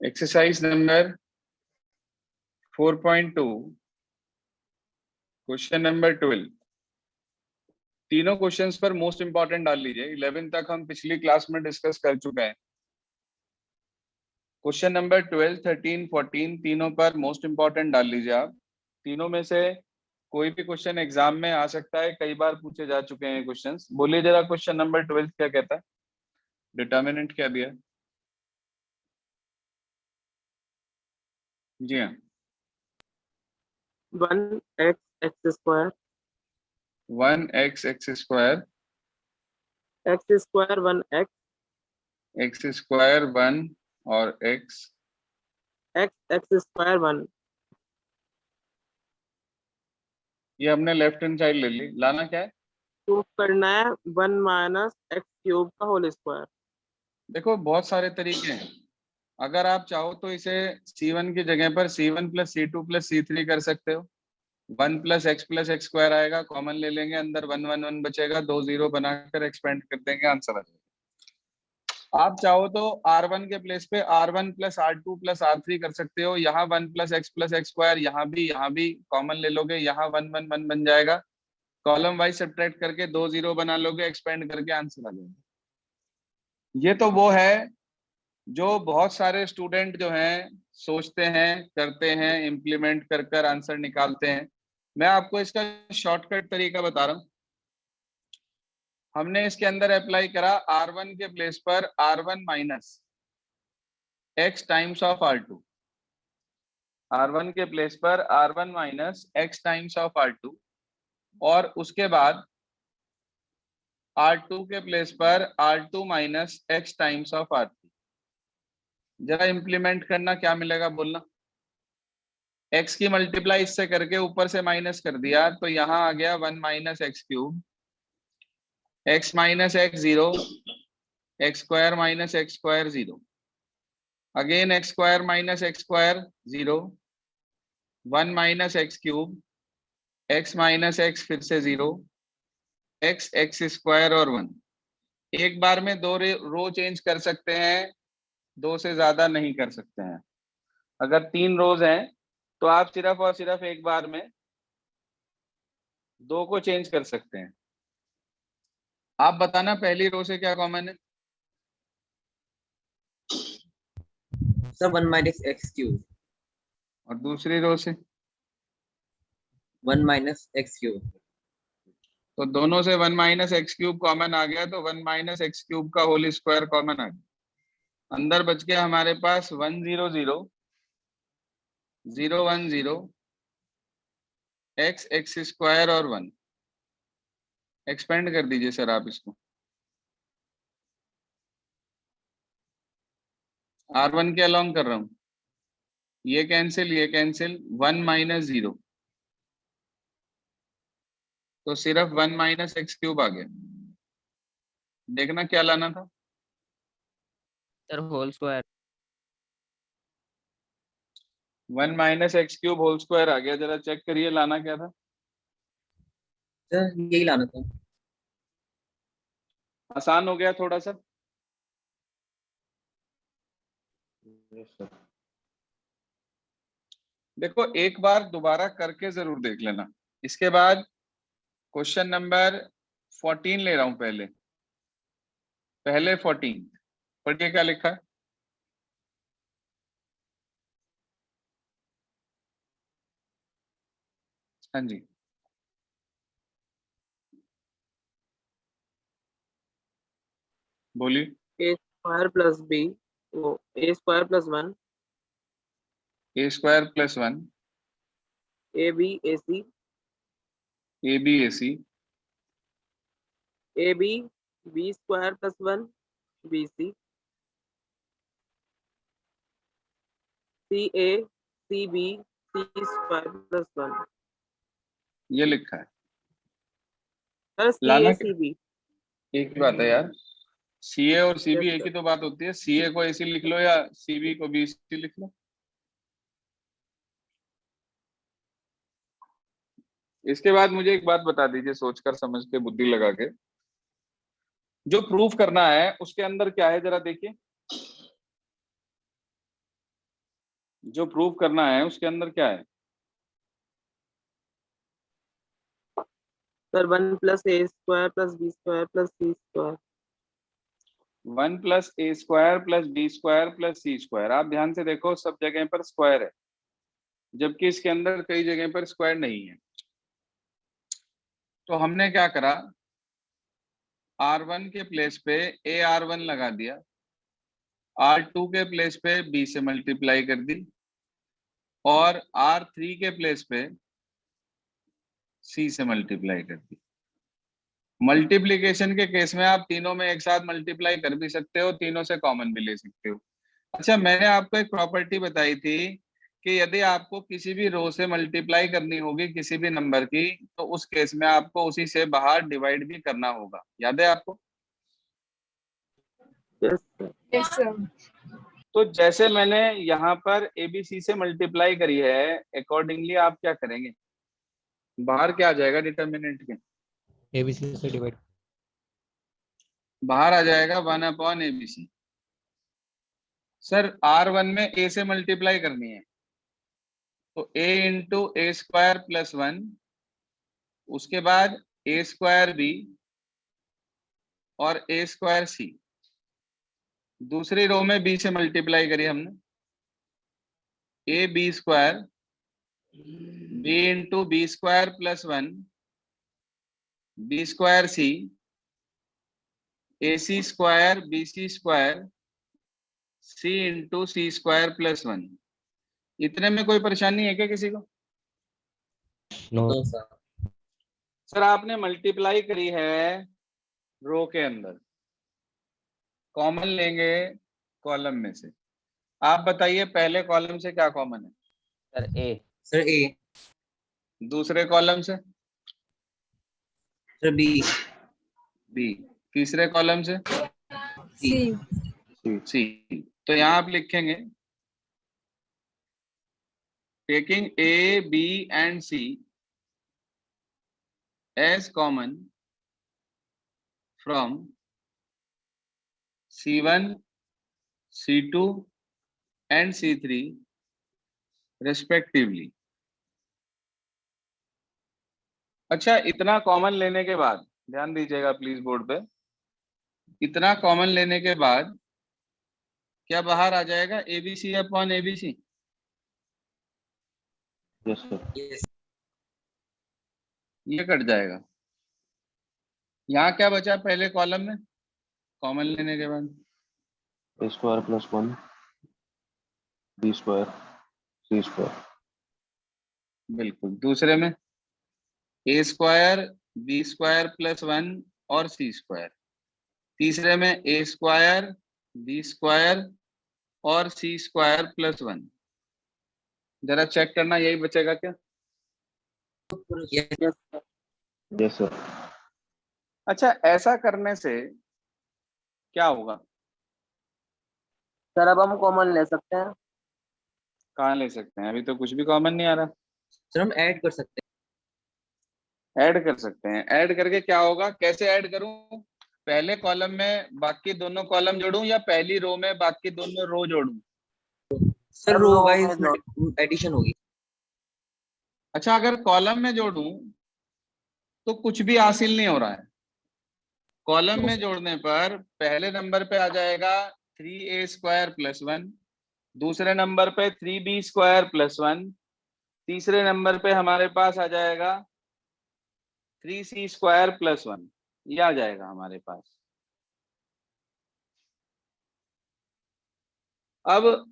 Exercise number 4.2 question number 12। तीनों questions पर most important डाल लीजिए। 11 तक हम पिछली क्लास में डिस्कस कर चुके हैं। क्वेश्चन नंबर 12, 13, 14 तीनों पर मोस्ट इंपॉर्टेंट डाल लीजिए आप। तीनों में से कोई भी क्वेश्चन एग्जाम में आ सकता है, कई बार पूछे जा चुके हैं क्वेश्चंस। बोलिए जरा क्वेश्चन नंबर 12 क्या कहता है, डिटर्मिनेंट क्या दिया? जी हाँ, 1x x square 1x x square x square 1x x square 1 और x x स्क्वायर 1 ये हमने लेफ्ट हैंड साइड ले ली। लाना क्या है? प्रूफ करना है 1 माइनस एक्स क्यूब का होल स्क्वायर। देखो बहुत सारे तरीके हैं। अगर आप चाहो तो इसे C1 की जगह पर C1 plus C2 plus C3 कर सकते हो। 1 प्लस एक्स स्क्वायर आएगा, कॉमन ले लेंगे, अंदर 1 1 1 बचेगा, 2 0 बनाकर एक्सपेंड कर देंगे, आंसर आ जाएगा। आप चाहो तो R1 के प्लेस पे R1 plus R2 plus R3 कर सकते हो। यहाँ 1 प्लस एक्स स्क्वायर, यहाँ भी कॉमन ले लोगे, यहाँ 1 1 1 बन जाएगा, कॉलम वाइज सब्ट्रैक्ट करके 2 0 बना लोगे, एक्सपेंड करके आंसर आ जाएगा। ये तो वो है जो बहुत सारे स्टूडेंट जो हैं सोचते हैं, करते हैं, इम्प्लीमेंट कर कर आंसर निकालते हैं। मैं आपको इसका शॉर्टकट तरीका बता रहा हूं। हमने इसके अंदर अप्लाई करा R1 के प्लेस पर R1 minus x times of R2। R1 के प्लेस पर R1 minus x times of R2 और उसके बाद R2 के प्लेस पर R2 minus x times of R3। जरा इंप्लीमेंट करना, क्या मिलेगा बोलना। x की मल्टीप्लाई इससे करके ऊपर से माइनस कर दिया तो यहाँ आ गया 1 minus x cube, x minus x 0, x square minus x square 0, again x square minus x square 0, 1 minus x cube, x minus x फिर से 0, x एक्स स्क्वायर और 1। एक बार में दो रो चेंज कर सकते हैं, दो से ज्यादा नहीं कर सकते हैं। अगर 3 रोज हैं तो आप सिर्फ और सिर्फ एक बार में 2 को चेंज कर सकते हैं। आप बताना पहली रो से क्या कॉमन है? सर 1 माइनस एक्स क्यूब और दूसरी रो से? 1 माइनस एक्स क्यूब। तो दोनों से 1 माइनस एक्स क्यूब कॉमन आ गया, तो 1 माइनस एक्स क्यूब का होल स्क्वायर कॉमन आ गया। अंदर बच गया हमारे पास 1 0 0 0 1 0 x एक्स स्क्वायर और 1। एक्सपेंड कर दीजिए सर आप इसको। R1 के अलोंग कर रहा हूं, ये कैंसिल 1 माइनस 0, तो सिर्फ 1 माइनस एक्स क्यूब आ गया। देखना क्या लाना था sir whole square. 1 minus x cube whole square आ गया। जरा चेक करिए लाना क्या था। सर यही लाना था। आसान हो गया थोड़ा सा। देखो एक बार दोबारा करके जरूर देख लेना। इसके बाद क्वेश्चन नंबर 14 ले रहा हूं। पहले 14 पढ़िए क्या लिखा है। हाँ जी, बोलिए। ए स्क्वायर प्लस बी वो A square plus 1 A square plus 1 A B A C A B A C A B B square plus 1 B C C A C B C square plus 1। ये लिखा है। Sir सी लाना ए C B. एक ही बात है यार, CA और CB yes एक सर। ही तो बात होती है। सीए को एसी लिख लो या सीबी को बीसी लिख लो। इसके बाद मुझे एक बात बता दीजिए, सोचकर समझ के बुद्धि लगा के, जो प्रूफ करना है उसके अंदर क्या है जरा देखिए। जो प्रूव करना है उसके अंदर क्या है? Sir 1 plus A square plus B square plus C square. 1 plus A square plus B square plus C square. आप ध्यान से देखो, सब जगह पर स्क्वायर है, जबकि इसके अंदर कई जगह पर स्क्वायर नहीं है। तो हमने क्या करा, R1 के प्लेस पे ए R1 लगा दिया, R2 के प्लेस पे बी से मल्टीप्लाई कर दी, और R3 के प्लेस पे सी से मल्टीप्लाई कर दी। मल्टीप्लीकेशन के केस में आप तीनों में एक साथ मल्टीप्लाई कर भी सकते हो, तीनों से कॉमन भी ले सकते हो। अच्छा, मैंने आपको एक प्रॉपर्टी बताई थी कि यदि आपको किसी भी रो से मल्टीप्लाई करनी होगी किसी भी नंबर की, तो उस केस में आपको उसी से बाहर डिवाइड भी करना होगा। याद है आपको? Yes sir. Yes sir. तो जैसे मैंने यहाँ पर एबीसी से मल्टीप्लाई करी है, अकॉर्डिंगली आप क्या करेंगे? बाहर क्या आ जाएगा डिटर्मिनेंट के? एबीसी से डिवाइड। बाहर आ जाएगा 1/ABC। सर R1 में ए से मल्टीप्लाई करनी है, तो a into A square plus 1, उसके बाद ए स्क्वायर बी और ए स्क्वायर सी। दूसरी रो में बी से मल्टीप्लाई करी हमने, A B square, B into B square plus 1, B square C, A C square B C square, C into C square plus 1। इतने में कोई परेशानी है क्या किसी को? No No, sir. सर आपने मल्टीप्लाई करी है रो के अंदर, कॉमन लेंगे कॉलम में से। आप बताइए पहले कॉलम से क्या कॉमन है? Sir A. Sir A. दूसरे कॉलम से Sir B. बी, तीसरे कॉलम से सी। सी। तो यहाँ आप लिखेंगे taking A B and C as common from C1, C2 and C3 respectively. अच्छा, इतना कॉमन लेने के बाद ध्यान दीजिएगा प्लीज बोर्ड पे, इतना कॉमन लेने के बाद क्या बाहर आ जाएगा ABC upon ABC? Yes sir. Yes. ये कट जाएगा। यहाँ क्या बचा पहले कॉलम में कॉमन लेने के बाद? ए square plus 1 B square C square. बिल्कुल। दूसरे में ए स्क्वायर बी स्क्वायर प्लस 1 और सी स्क्वायर। तीसरे में ए स्क्वायर बी स्क्वायर और सी स्क्वायर प्लस 1। जरा चेक करना, यही बचेगा क्या? Yes. Yes sir. Yes sir. अच्छा, ऐसा करने से क्या होगा? सर अब हम कॉमन ले सकते हैं। कहाँ ले सकते हैं? अभी तो कुछ भी कॉमन नहीं आ रहा। Sir हम ऐड कर सकते ऐड कर सकते हैं। ऐड करके क्या होगा? कैसे ऐड करूं? पहले कॉलम में बाकी दोनों कॉलम जोड़ूं या पहली रो में बाकी दोनों रो जोड़ूं? हैं। Sir अब row row wise में addition होगी। अच्छा, अगर कॉलम में जोड़ूं तो कुछ भी हासिल नहीं हो रहा है। कॉलम में जोड़ने पर पहले नंबर पे आ जाएगा 3a स्क्वायर प्लस 1, दूसरे नंबर पे 3b स्क्वायर प्लस 1, तीसरे नंबर पे हमारे पास आ जाएगा 3c स्क्वायर प्लस 1। ये आ जाएगा हमारे पास। अब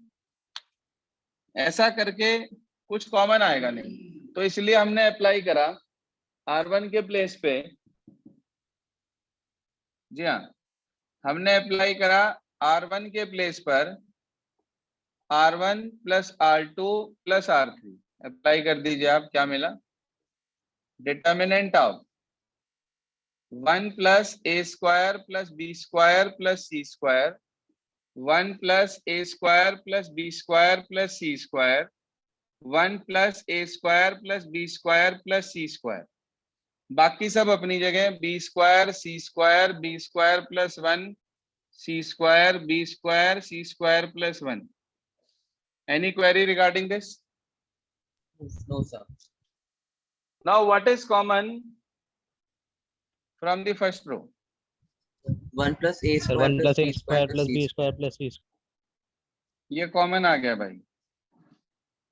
ऐसा करके कुछ कॉमन आएगा नहीं, तो इसलिए हमने अप्लाई करा R1 के प्लेस पे। जी हाँ, हमने अप्लाई करा R1 के प्लेस पर R1 plus R2 plus R3। Apply कर दीजिए आप, क्या मिला? Determinant of 1 plus A square plus B square plus C square, 1 plus A square plus B square plus C square, 1 plus A square plus B square plus C square. बाकी सब अपनी जगह, B square C square B square plus 1 C square B square C square plus 1। Any query regarding this? No, sir. Now what is common from the first row? 1 plus a Sir, square 1 plus plus b a square square plus plus c b square. square plus c square. ये common आ गया भाई,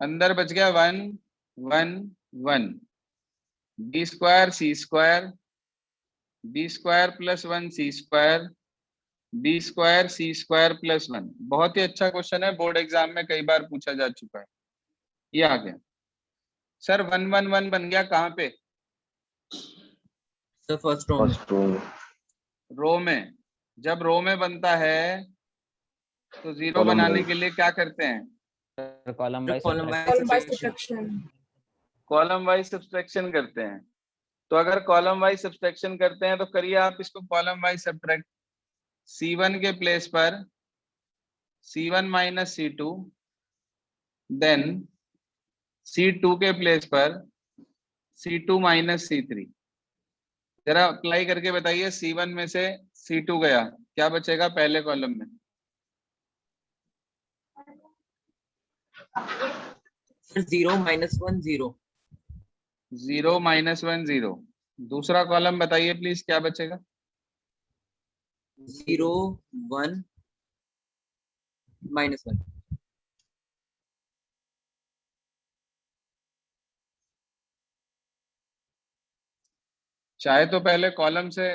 अंदर बच गया 1 1 1, B square C square, B square plus 1 C square, B square C square plus 1। बहुत ही अच्छा question है, board exam में कई बार पूछा जा चुका है। ये आ गया सर, 1 1 1 बन गया कहाँ पे? सर फर्स्ट रो में। फर्स्ट रो में। रो में। जब रो में बनता है तो जीरो Column बनाने wise. के लिए क्या करते हैं? Column by Column subtraction. by subtraction. Column wise subtraction करते हैं। तो अगर कॉलम वाइज सब्सट्रैक्शन करते हैं तो करिए आप इसको कॉलम वाइज सब्ट्रैक्ट। C1 के प्लेस पर C1 minus C2, then C2 के प्लेस पर C2 माइनस C3। जरा अप्लाई करके बताइए, C1 में से C2 गया, क्या बचेगा पहले कॉलम में? Sir 0 minus 1 0. 0 माइनस 1 0। दूसरा कॉलम बताइए प्लीज, क्या बचेगा? 0 1 minus 1. चाहे तो पहले कॉलम से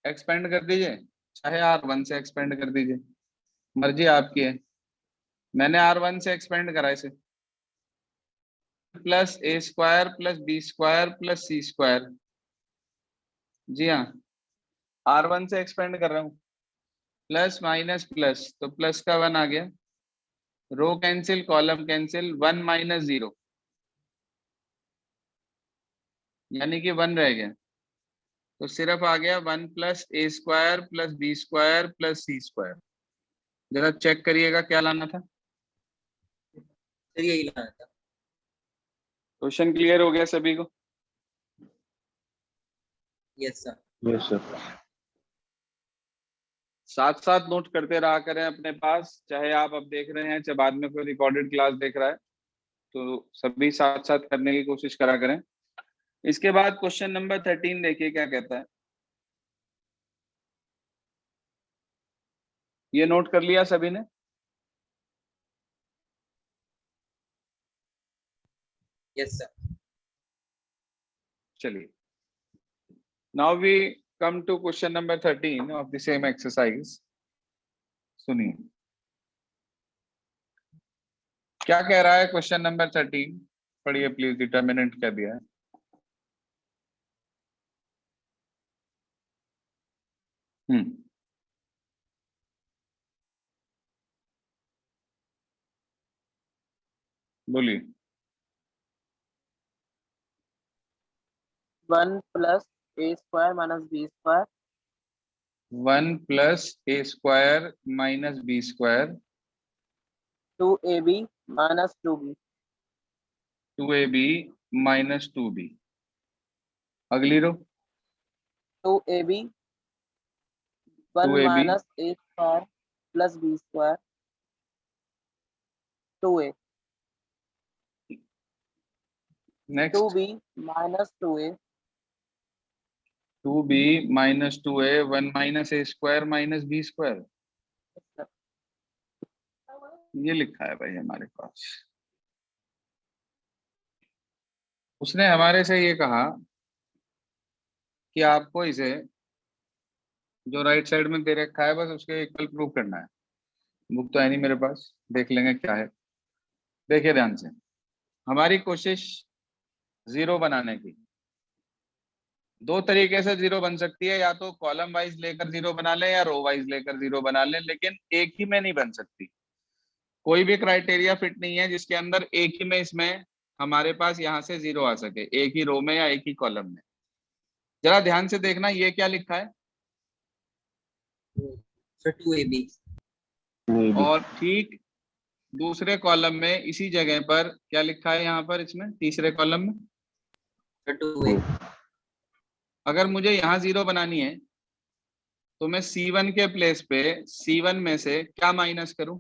एक्सपेंड कर दीजिए, चाहे R1 से एक्सपेंड कर दीजिए, मर्जी आपकी है। मैंने R1 से एक्सपेंड करा इसे, plus A square plus B square plus C square. जी हाँ, R1 से एक्सपेंड कर रहा हूँ, प्लस माइनस प्लस, तो प्लस का 1 आ गया, row cancel column cancel, 1 minus 0 यानी कि 1 रह गया, तो सिर्फ आ गया 1 plus A square plus B square plus C square. जरा चेक करिएगा क्या लाना था। सर यही लाना था। क्वेश्चन क्लियर हो गया सभी को? Yes sir. Yes sir. साथ साथ नोट करते रहा करें अपने पास, चाहे आप अब देख रहे हैं चाहे बाद में कोई रिकॉर्डेड क्लास देख रहा है, तो सभी साथ साथ करने की कोशिश करा करें। इसके बाद क्वेश्चन नंबर 13 देखिए क्या कहता है। ये नोट कर लिया सभी ने? Yes sir. चलिए, now we come to question number 13 of the same exercise. सुनिए क्या कह रहा है क्वेश्चन नंबर 13, पढ़िए प्लीज, डिटर्मिनेंट क्या दिया है। बोलिए। 1 plus a square minus b square 1 plus A square minus B square 2ab minus 2b 2ab minus 2b। अगली row 2ab 1 2ab minus a square plus b square 2a next 2b minus 2a 2b minus 2a 1 minus A square minus B square. ये लिखा है भाई हमारे पास। उसने हमारे से ये कहा कि आपको इसे जो राइट साइड में दे रखा है बस उसके इक्वल प्रूव करना है। बुक तो है नहीं मेरे पास, देख लेंगे क्या है। देखिए ध्यान से, हमारी कोशिश जीरो बनाने की। दो तरीके से जीरो बन सकती है, या तो कॉलम वाइज लेकर जीरो बना लें या रो वाइज लेकर जीरो बना लें, लेकिन एक ही में नहीं बन सकती। कोई भी क्राइटेरिया फिट नहीं है जिसके अंदर एक ही में इसमें हमारे पास यहाँ से जीरो आ सके, एक ही रो में या एक ही कॉलम में। जरा ध्यान से देखना, ये क्या लिखा है? Sir 2ab। और ठीक दूसरे कॉलम में इसी जगह पर क्या लिखा है? यहाँ पर इसमें तीसरे कॉलम में सर 2a। अगर मुझे यहाँ जीरो बनानी है तो मैं C1 के प्लेस पे C1 में से क्या माइनस करूं?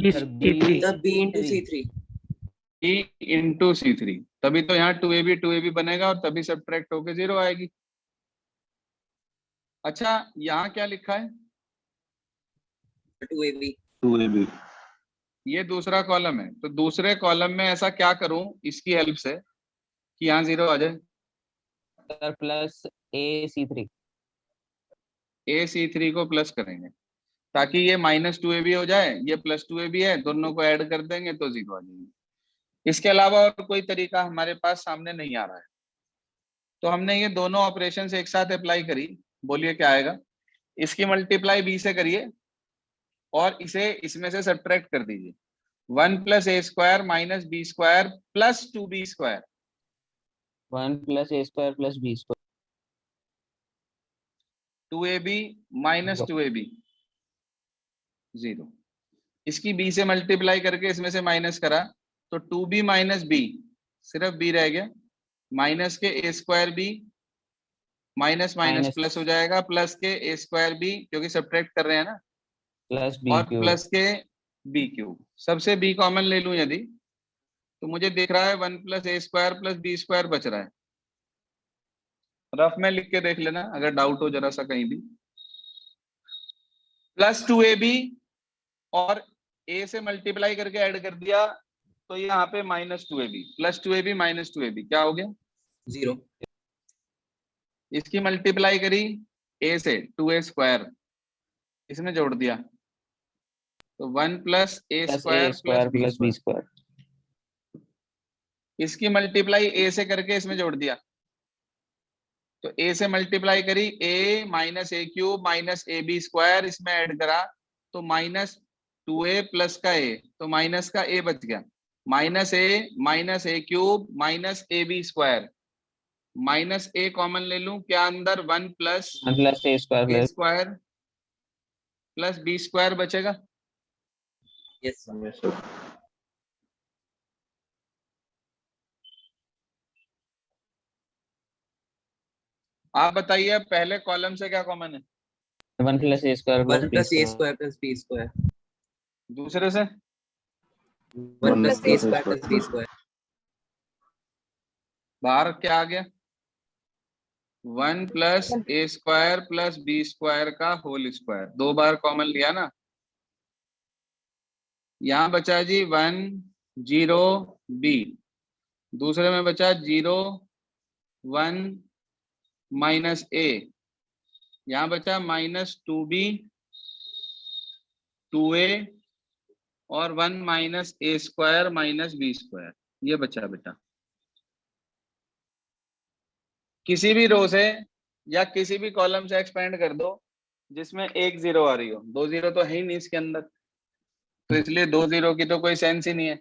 Sir B The B into C3. E into C3, तभी तो यहाँ 2AB बनेगा और तभी सब्ट्रैक्ट होके 0 आएगी। अच्छा यहाँ क्या लिखा है? 2AB. 2AB ये दूसरा कॉलम है, तो दूसरे कॉलम में ऐसा क्या करूं इसकी हेल्प से कि यहाँ 0 आ जाए? सर प्लस AC3 AC3 को प्लस करेंगे ताकि ये -2AB हो जाए, ये +2AB है, दोनों को ऐड कर देंगे तो 0 आ जाएंगे। इसके अलावा और कोई तरीका हमारे पास सामने नहीं आ रहा है, तो हमने ये दोनों ऑपरेशन एक साथ अप्लाई करी। बोलिए क्या आएगा? इसकी मल्टीप्लाई B से करिए और इसे इसमें से सब्ट्रैक्ट कर दीजिए। 1 + A² - B² + 2B²। 1 + A² + B²। 2AB - 2AB 0। इसकी B से मल्टीप्लाई करके इसमें से माइनस करा तो 2B - B, सिर्फ B रह गया, माइनस के A²B, माइनस माइनस प्लस हो जाएगा, प्लस के A²B क्योंकि सब्ट्रैक्ट कर रहे हैं ना, प्लस और B³ प्लस के B³ सबसे B कॉमन ले लूं यदि, तो मुझे दिख रहा है 1 + A² + B² बच रहा है। रफ में लिख के देख लेना अगर डाउट हो जरा सा कहीं भी। +2AB और A से मल्टीप्लाई करके ऐड कर दिया तो यहाँ पे -2AB, +2AB - 2AB क्या हो गया? 0. इसकी मल्टीप्लाई करी A से 2A², इसमें जोड़ दिया तो 1 + A² + B²। इसकी मल्टीप्लाई A से करके इसमें जोड़ दिया तो A से मल्टीप्लाई करी A - A³ - AB², इसमें ऐड करा तो -2A प्लस का A, तो माइनस का A बच गया, -A - A³ - AB², -A common ले लूं क्या अंदर? 1 + 1 + A² + B² बचेगा। Yes, sir. Yes, sir. आप बताइए पहले कॉलम से क्या कॉमन है? 1 + A² 1 + + B²। A² + B². दूसरे से 1 + A² + B². बाहर क्या आ गया? 1 + A² + B² का होल स्क्वायर, 2 बार कॉमन लिया ना। यहाँ बचा जी 1 0 B, दूसरे में बचा 0 1 -A, यहाँ बचा -2B 2A और 1 -A² - B², ये बचा बेटा। किसी भी रो से या किसी भी कॉलम से एक्सपेंड कर दो जिसमें एक 0 आ रही हो, 2 0 तो है ही नहीं इसके अंदर, तो इसलिए 2 0 की तो कोई सेंस ही नहीं है।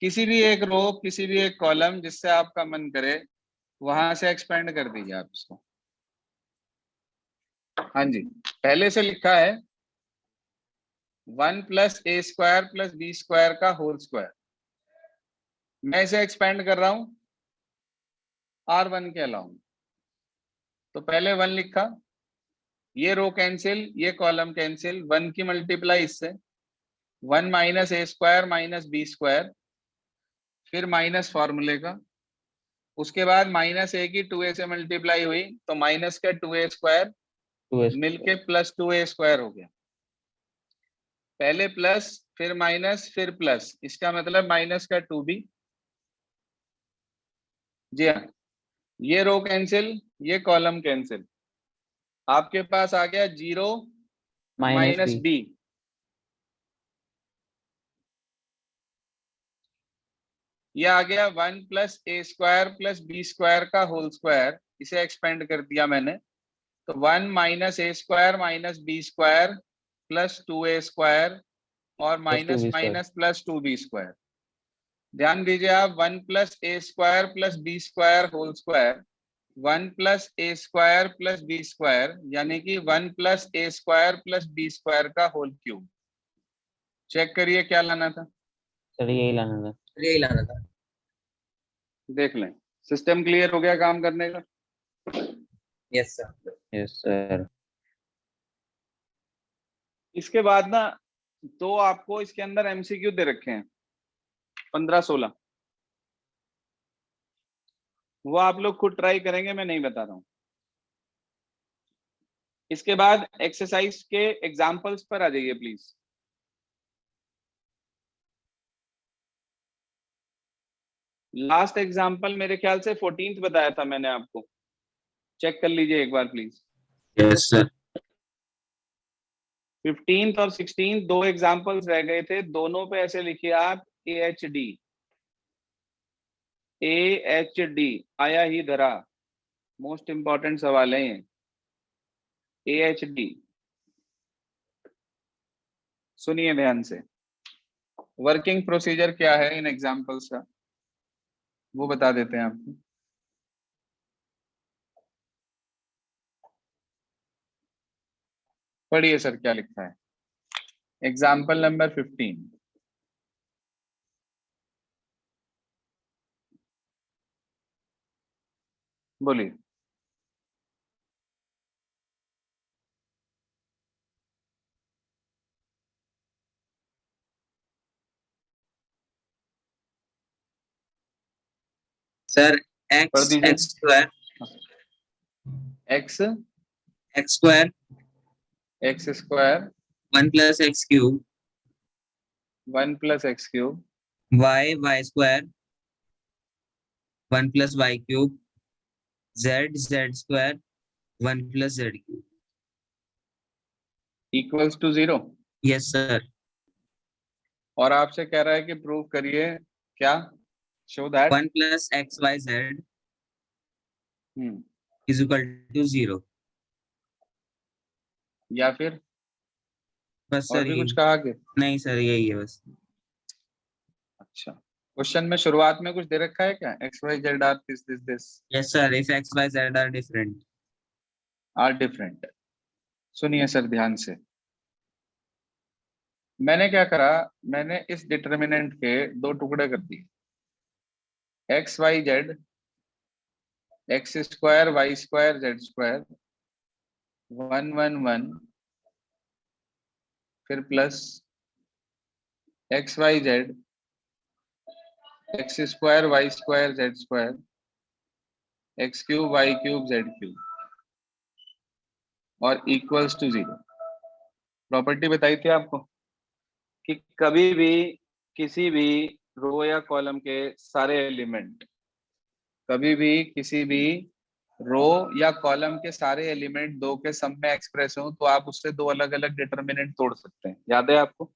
किसी भी एक रो, किसी भी एक कॉलम जिससे आपका मन करे वहां से एक्सपेंड कर दीजिए आप इसको। हाँ जी, पहले से लिखा है 1 + A² + B² का होल स्क्वायर, मैं इसे एक्सपेंड कर रहा हूं R1 के अलावा। तो पहले 1 लिखा, ये रो कैंसिल, ये कॉलम कैंसिल, 1 की मल्टीप्लाई इससे 1 - A² - B², फिर माइनस फॉर्मूले का, उसके बाद -A की 2A से मल्टीप्लाई हुई तो माइनस का 2A² मिलके +2A² हो गया। पहले प्लस फिर माइनस फिर प्लस, इसका मतलब माइनस का 2B। जी हाँ, ये रो कैंसिल, ये कॉलम कैंसिल, आपके पास आ गया 0 - B। ये आ गया 1 + A² + B² का होल स्क्वायर, इसे एक्सपेंड कर दिया मैंने तो 1 - A² - B² + 2A² और माइनस माइनस +2B²। ध्यान दीजिए आप, 1 + A² + B² whole square 1 + A² + B² यानी कि 1 + A² + B² का होल क्यूब। चेक करिए क्या लाना था? सर यही लाना था। यही लाना था. देख लें, सिस्टम क्लियर हो गया काम करने का। Yes, sir. Yes sir. इसके बाद ना तो आपको इसके अंदर एमसीक्यू दे रखे हैं 15-16, वो आप लोग खुद ट्राई करेंगे, मैं नहीं बता रहा हूं। इसके बाद एक्सरसाइज के एग्जाम्पल्स पर आ जाइए प्लीज। लास्ट एग्जाम्पल मेरे ख्याल से 14th बताया था मैंने आपको, चेक कर लीजिए एक बार प्लीज। Yes sir. 15th और 16th दो एग्जाम्पल्स रह गए थे, दोनों पे ऐसे लिखिए आप AHD, AHD आया ही धरा, मोस्ट इंपॉर्टेंट सवाल है ये, AHD। सुनिए ध्यान से, वर्किंग प्रोसीजर क्या है इन एग्जाम्पल्स का वो बता देते हैं आपको। पढ़िए सर क्या लिखा है, एग्जाम्पल नंबर 15। बोलिए। Sir, पढ़ x दीजिए। x square x x square x square 1 plus x cube 1 plus x cube y square 1 plus y cube z square 1 plus z cube. Equals to 0। Yes, sir. और आपसे कह रहा है कि prove करिए क्या, show that 1 plus xyz hmm, is equal to 0. या फिर बस और सर भी ये कुछ कहा कि नहीं सर यही है बस। अच्छा, क्वेश्चन में शुरुआत में कुछ दे रखा है क्या, X Y Z are this Yes, sir. If x, y, z are different. Are different. सुनिए सर ध्यान से, मैंने क्या करा, मैंने इस डिटर्मिनेंट के दो टुकड़े कर दिए, X Y Z, X square Y square Z square 1 1 1, फिर plus X Y Z, X square Y square Z square X cube Y cube Z cube और इक्वल्स टू 0। प्रॉपर्टी बताई थी आपको कि कभी भी किसी भी रो या कॉलम के सारे एलिमेंट, कभी भी किसी भी रो या कॉलम के सारे एलिमेंट दो के सम में एक्सप्रेस हो तो आप उससे दो अलग अलग डिटर्मिनेंट तोड़ सकते हैं, याद है आपको?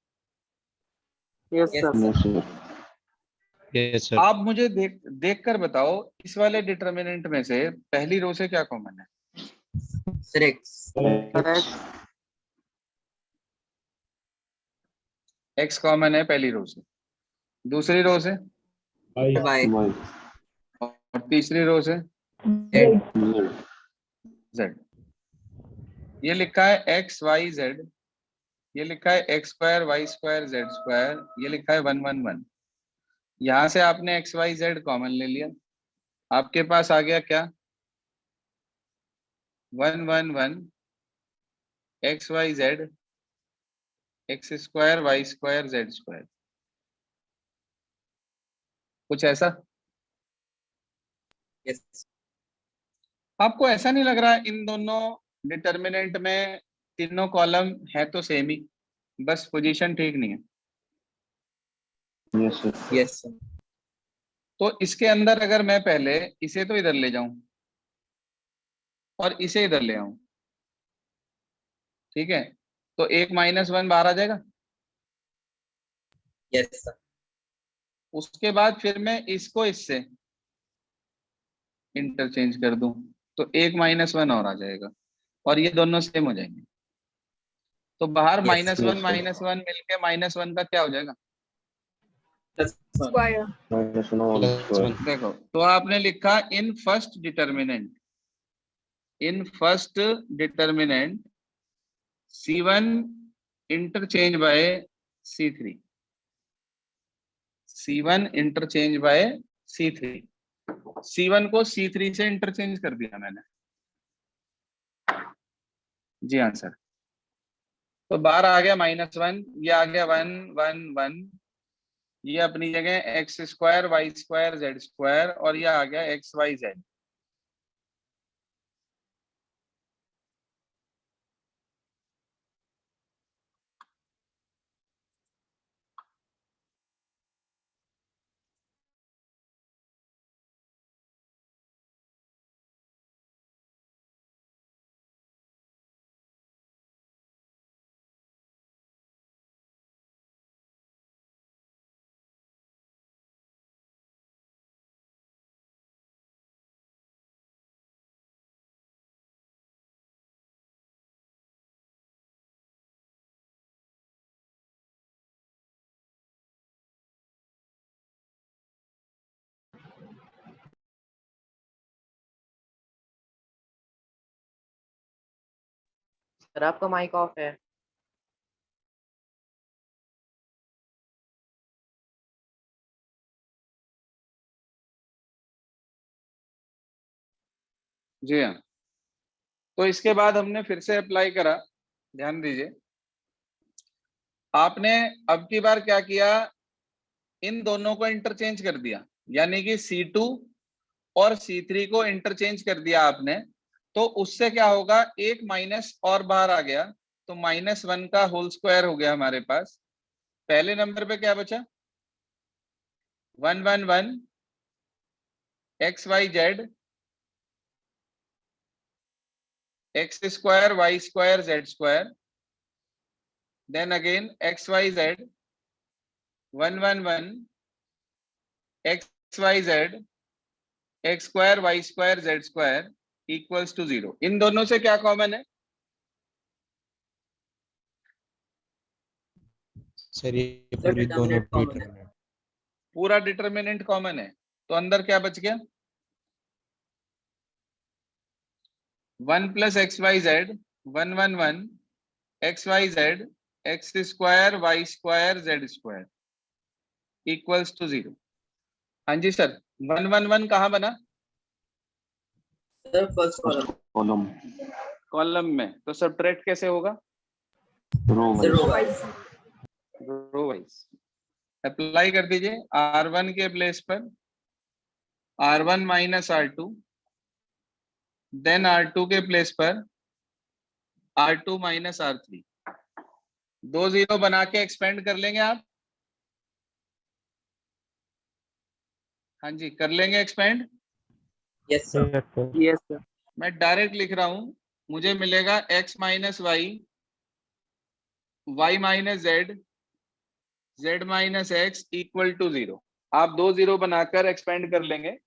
Yes Yes, sir. sir. Yes sir. आप मुझे देख कर बताओ, इस वाले डिटर्मिनेंट में से पहली रो से क्या कॉमन है? Sir, x. एक्स कॉमन है पहली रो से, दूसरी रो से Y. और तीसरी रो से Z. जेड। ये लिखा है एक्स वाई जेड, ये लिखा है X square Y square Z square, ये लिखा है 1 1 1। यहां से आपने एक्स वाई जेड कॉमन ले लिया, आपके पास आ गया क्या, 1 1 1 X Y Z X square Y square Z square, कुछ ऐसा? Yes. आपको ऐसा नहीं लग रहा इन दोनों डिटर्मिनेंट में तीनों कॉलम है तो सेम ही, बस पोजीशन ठीक नहीं है? Yes, sir. तो इसके अंदर अगर मैं पहले इसे तो इधर ले जाऊं और इसे इधर ले आऊं, ठीक है, तो 1 - 1 बाहर आ जाएगा। Yes, sir. उसके बाद फिर मैं इसको इससे इंटरचेंज कर दूं तो 1 - 1 और आ जाएगा और ये दोनों सेम हो जाएंगे। तो बाहर Yes, -1 -1 मिलके -1 का क्या हो जाएगा? Plus one. Square. देखो, तो आपने लिखा in first determinant C1 interchange by C3, C1 interchange by C3, C1 को C3 से इंटरचेंज कर दिया मैंने। जी हाँ सर। तो बाहर आ गया -1, ये आ गया 1 1 1, ये अपनी जगह x square Y square Z square, और ये आ गया एक्स वाई जेड। सर आपका माइक ऑफ है। जी हाँ, तो इसके बाद हमने फिर से अप्लाई करा। ध्यान दीजिए, आपने अब की बार क्या किया, इन दोनों को इंटरचेंज कर दिया, यानी कि C2 और C3 को इंटरचेंज कर दिया आपने। तो उससे क्या होगा, एक माइनस और बाहर आ गया, तो -1 का होल स्क्वायर हो गया हमारे पास। पहले नंबर पे क्या बचा, 1 1 1 X Y Z X square Y square Z square, then again X Y Z 1 1 1 X Y Z X square Y square Z square equals to 0। इन दोनों से क्या कॉमन है, सर ये पूरी दोनों डिटरमिनेंट। पूरा डिटरमिनेंट कॉमन है। तो अंदर क्या बच गया, 1 + XYZ 1 1 1 XYZ X square Y square Z square equals to 0। हाँ जी सर, 1 1 1 कहाँ बना, सर फर्स्ट कॉलम। कॉलम में। तो सबट्रैक्ट कैसे होगा, row wise. Row wise. Apply कर दीजिए, R1 के प्लेस पर R1 - R2, देन R2 के प्लेस पर R2 - R3। 2 0 बना के एक्सपेंड कर लेंगे आप। हाँ जी, कर लेंगे expand. Yes sir. Yes sir. मैं डायरेक्ट लिख रहा हूं, मुझे मिलेगा x - y y - z z - x equal to 0। आप 2 0 बनाकर एक्सपेंड कर लेंगे,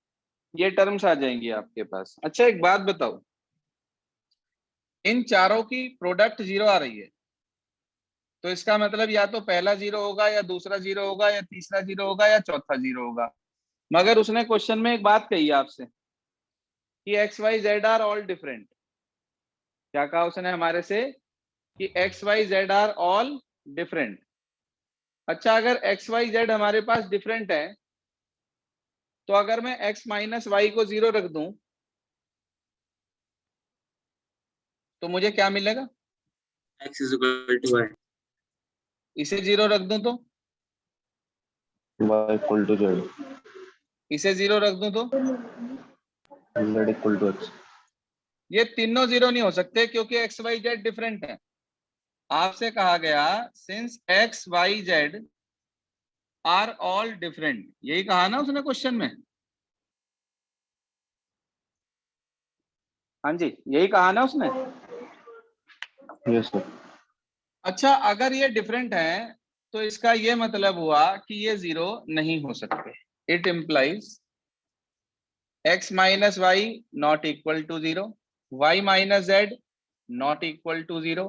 ये टर्म्स आ जाएंगी आपके पास। अच्छा एक बात बताओ, इन चारों की प्रोडक्ट 0 आ रही है, तो इसका मतलब या तो पहला 0 होगा, या दूसरा 0 होगा, या तीसरा 0 होगा, या चौथा 0 होगा। मगर उसने क्वेश्चन में एक बात कही आपसे कि X Y Z are all different. क्या कहा उसने हमारे से, कि X Y Z are all different. अच्छा, अगर एक्स वाई जेड हमारे पास डिफरेंट है, तो अगर मैं x - y को 0 रख दूं, तो मुझे क्या मिलेगा, x = y, इसे 0 रख दूं तो, y = z, इसे 0 रख दूं तो, z = x। ये तीनों 0 नहीं हो सकते, क्योंकि एक्स वाई जेड डिफरेंट है। आपसे कहा गया since X Y Z are all different, यही कहा ना उसने क्वेश्चन में। हाँ जी, यही कहा ना उसने। Yes sir. अच्छा, अगर ये डिफरेंट है, तो इसका ये मतलब हुआ कि ये 0 नहीं हो सकते। It implies x - y not equal to 0, y - z not equal to 0,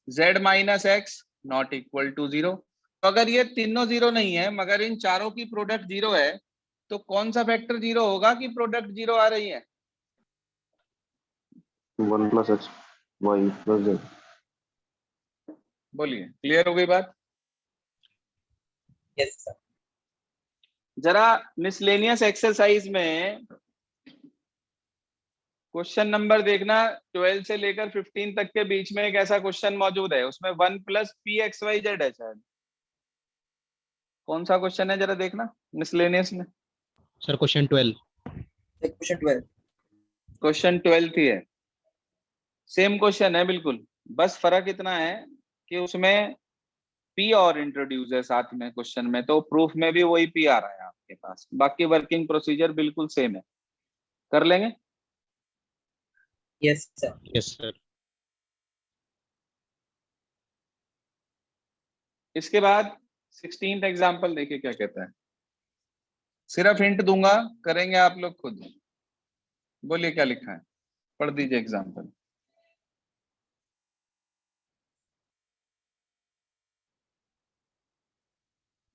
z - x not equal to 0। तो अगर ये तीनों 0 नहीं है, मगर इन चारों की प्रोडक्ट 0 है, तो कौन सा फैक्टर 0 होगा कि प्रोडक्ट 0 आ रही है, 1 + x y + z। बोलिए, क्लियर हो गई बात। Yes sir. जरा मिसलेनियस एक्सरसाइज में क्वेश्चन नंबर देखना 12 से लेकर 15 तक के बीच में एक ऐसा क्वेश्चन मौजूद है, उसमें 1 plus P X Y Z है शायद। कौन सा क्वेश्चन है जरा देखना मिसलेनियस में। Sir question 12। क्वेश्चन 12 ही है, सेम क्वेश्चन है बिल्कुल, बस फर्क इतना है कि उसमें पी और इंट्रोड्यूस है साथ में क्वेश्चन में, तो प्रूफ में भी वही पी आ रहा है आपके पास, बाकी वर्किंग प्रोसीजर बिल्कुल सेम है। कर लेंगे? Yes sir. Yes sir. इसके बाद 16th एग्जाम्पल देखिए क्या कहता है, सिर्फ हिंट दूंगा, करेंगे आप लोग खुद। बोलिए क्या लिखा है, पढ़ दीजिए एग्जाम्पल।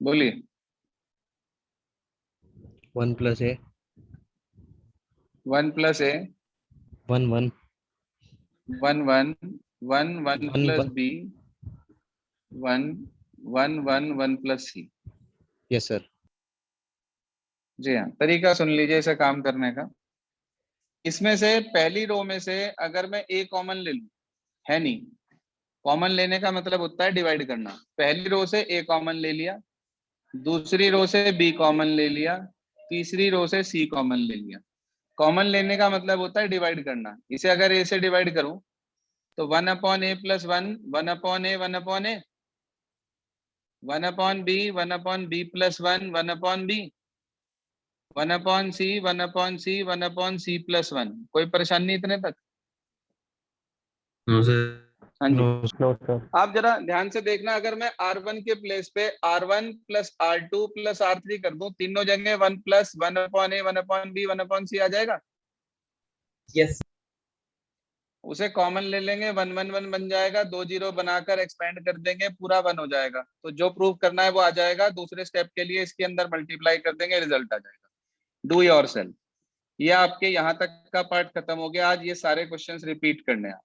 बोलिए। 1 plus A 1 plus A 1 1 1 1 1 1 1 plus 1। B 1 1 1 1 plus C. Yes sir. जी हाँ, तरीका सुन लीजिए इसे काम करने का। इसमें से पहली रो में से अगर मैं ए कॉमन ले लूं, है नहीं, कॉमन लेने का मतलब होता है डिवाइड करना। पहली रो से ए कॉमन ले लिया, दूसरी रो से बी कॉमन ले लिया, तीसरी रो से सी कॉमन ले लिया। कॉमन लेने का मतलब होता है डिवाइड करना। इसे अगर ए से डिवाइड करूं तो 1 upon A plus 1, 1 upon A 1 upon A, 1 upon B 1 upon B plus 1, 1 upon B, 1 upon C 1 upon C 1 upon C plus 1। कोई परेशानी इतने तक? No sir. हाँ जी। No sir. आप जरा ध्यान से देखना, अगर मैं R1 के प्लेस पे R1 plus R2 plus R3 कर दूं, तीनों जगह 1 plus 1 upon A 1 upon B 1 upon सी आ जाएगा। यस। उसे कॉमन ले लेंगे, 1 1 1 बन जाएगा, 2 0 बनाकर एक्सपेंड कर देंगे, पूरा 1 हो जाएगा। तो जो प्रूव करना है वो आ जाएगा। दूसरे स्टेप के लिए इसके अंदर मल्टीप्लाई कर देंगे, रिजल्ट आ जाएगा। Do yourself. ये आपके यहाँ तक का पार्ट खत्म हो गया। आज ये सारे क्वेश्चंस रिपीट करने हैं।